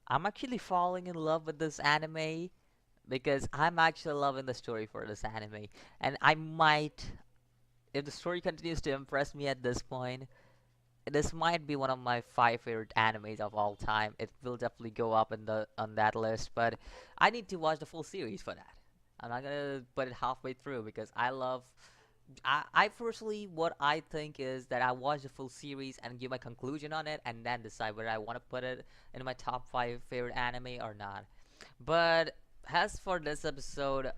I'm actually falling in love with this anime because I'm actually loving the story for this anime. And I might, if the story continues to impress me at this point, this might be one of my five favorite animes of all time. It will definitely go up in the on that list, but I need to watch the full series for that. I'm not gonna put it halfway through because I love. I personally, what I think is that I watch the full series and give my conclusion on it, and then decide whether I want to put it in my top five favorite anime or not. But as for this episode,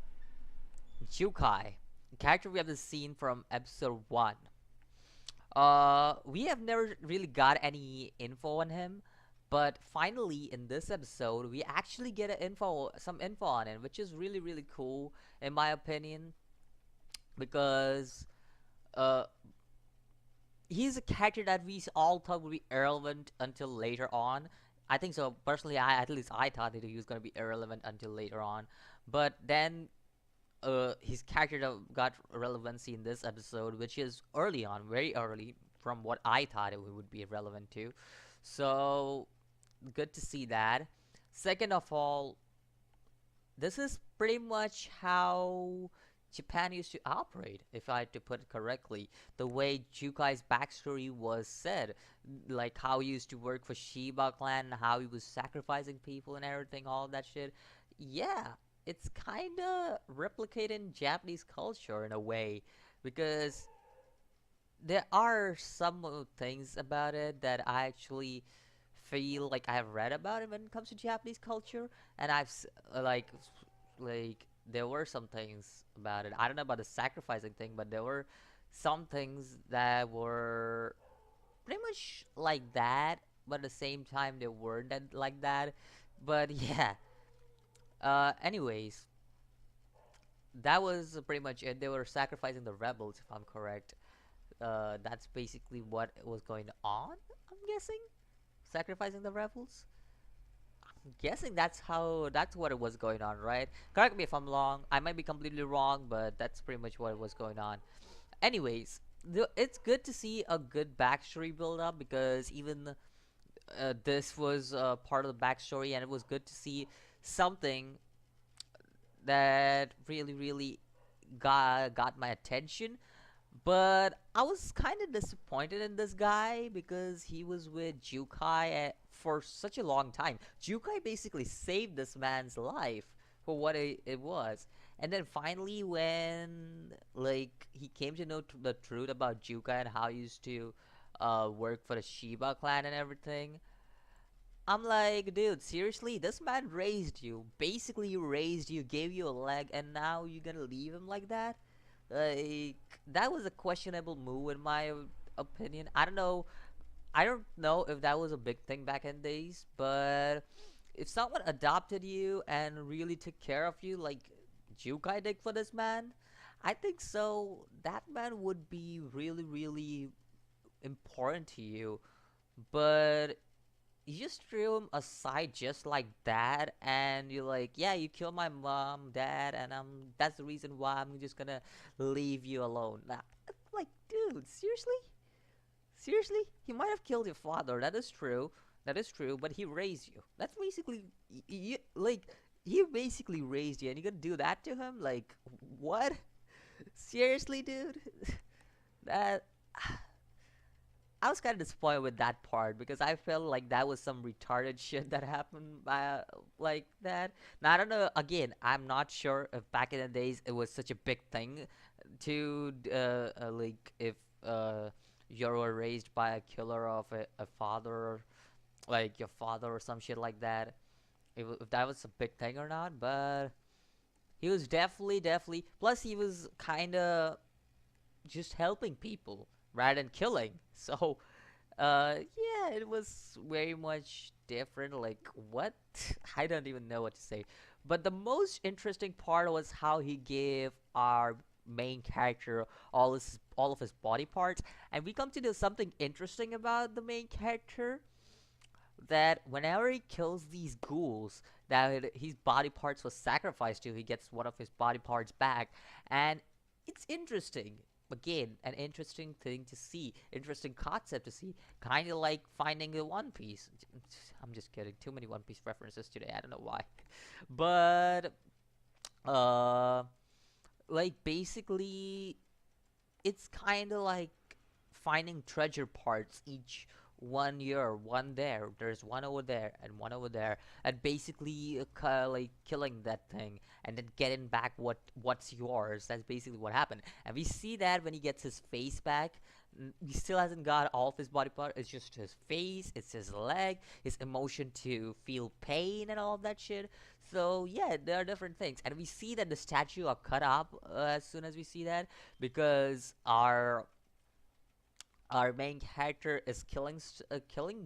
Jukai, character we have seen from episode one. We have never really got any info on him, but finally in this episode, we actually get some info on him, which is really really cool in my opinion, because uh, he's a character that we all thought would be irrelevant until later on. I think so. Personally, at least I thought that he was gonna be irrelevant until later on, but then his character got relevancy in this episode, which is early on, very early from what I thought it would be relevant to. So good to see that. Second of all, this is pretty much how Japan used to operate, if I had to put it correctly. The way Jukai's backstory was said, like how he used to work for Shiba clan, how he was sacrificing people and everything, all that shit. Yeah, it's kind of replicating Japanese culture in a way, because there are some things about it that I actually feel like I have read about it when it comes to Japanese culture, and like there were some things about it. I don't know about the sacrificing thing, but there were some things that were pretty much like that, but at the same time they weren't like that. But yeah. Anyways, that was pretty much it. They were sacrificing the rebels, if I'm correct. That's basically what was going on. I'm guessing sacrificing the rebels. I'm guessing that's what it was going on, right? Correct me if I'm wrong. I might be completely wrong, but that's pretty much what was going on. Anyways, it's good to see a good backstory build up, because even this was part of the backstory, and it was good to see something that really really got my attention. But I was kind of disappointed in this guy because he was with Jukai for such a long time. Jukai basically saved this man's life for what it was. And then finally, when like he came to know the truth about Jukai and how he used to work for the Shiba clan and everything, I'm like, dude, seriously, this man raised you. Basically, raised you, gave you a leg, and now you're gonna leave him like that? Like, that was a questionable move in my opinion. I don't know. I don't know if that was a big thing back in days, but if someone adopted you and really took care of you, like Jukai did for this man, I think so. That man would be really, really important to you. But you just threw him aside just like that, and you're like, yeah, you killed my mom, dad, and that's the reason why I'm just gonna leave you alone. Nah, like, dude, seriously? Seriously? He might have killed your father, that is true. That is true, but he raised you. That's basically, like, he basically raised you, and you're gonna do that to him? Like, what? Seriously, dude? That I was kind of disappointed with that part because I felt like that was some retarded shit that happened by like that. Now I don't know. Again, I'm not sure if back in the days it was such a big thing to like if you were raised by a killer of a father, like your father or some shit like that. If that was a big thing or not, but he was definitely. Plus, he was kind of just helping people rather than killing. So yeah, it was very much different. Like, what? I don't even know what to say. But the most interesting part was how he gave our main character all of his body parts, and we come to do something interesting about the main character, that whenever he kills these ghouls that his body parts was sacrificed to, he gets one of his body parts back. And it's interesting. again, an interesting thing to see, interesting concept to see, kind of like finding the One Piece. I'm just kidding. Too many One Piece references today. I don't know why, but uh, like basically, it's kind of like finding treasure parts each one year, one there. There's one over there and one over there, and basically like killing that thing and then getting back what's yours. That's basically what happened, and we see that when he gets his face back. He still hasn't got all of his body part. It's just his face, it's his leg, his emotion to feel pain and all of that shit. So yeah, there are different things, and we see that the statue are cut up as soon as we see that, because our main character is killing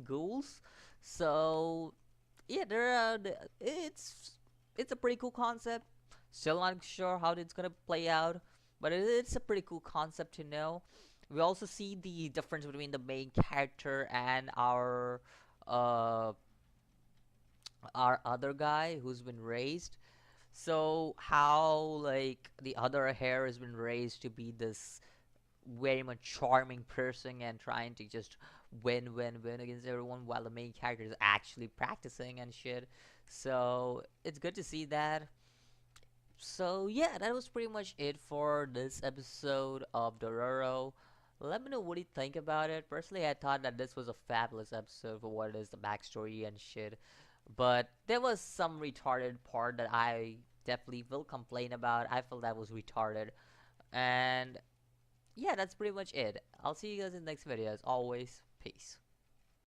ghouls. So yeah, it's a pretty cool concept. Still not sure how it's gonna play out, but it's a pretty cool concept to know. We also see the difference between the main character and uh our other guy who's been raised. So how like the other hair has been raised to be this very much charming person and trying to just win against everyone, while the main character is actually practicing and shit. So it's good to see that. So yeah, that was pretty much it for this episode of Dororo. Let me know what you think about it. Personally, I thought that this was a fabulous episode for what it is, the backstory and shit. But there was some retarded part that I definitely will complain about. I felt that was retarded. And yeah, that's pretty much it. I'll see you guys in the next video. As always, peace.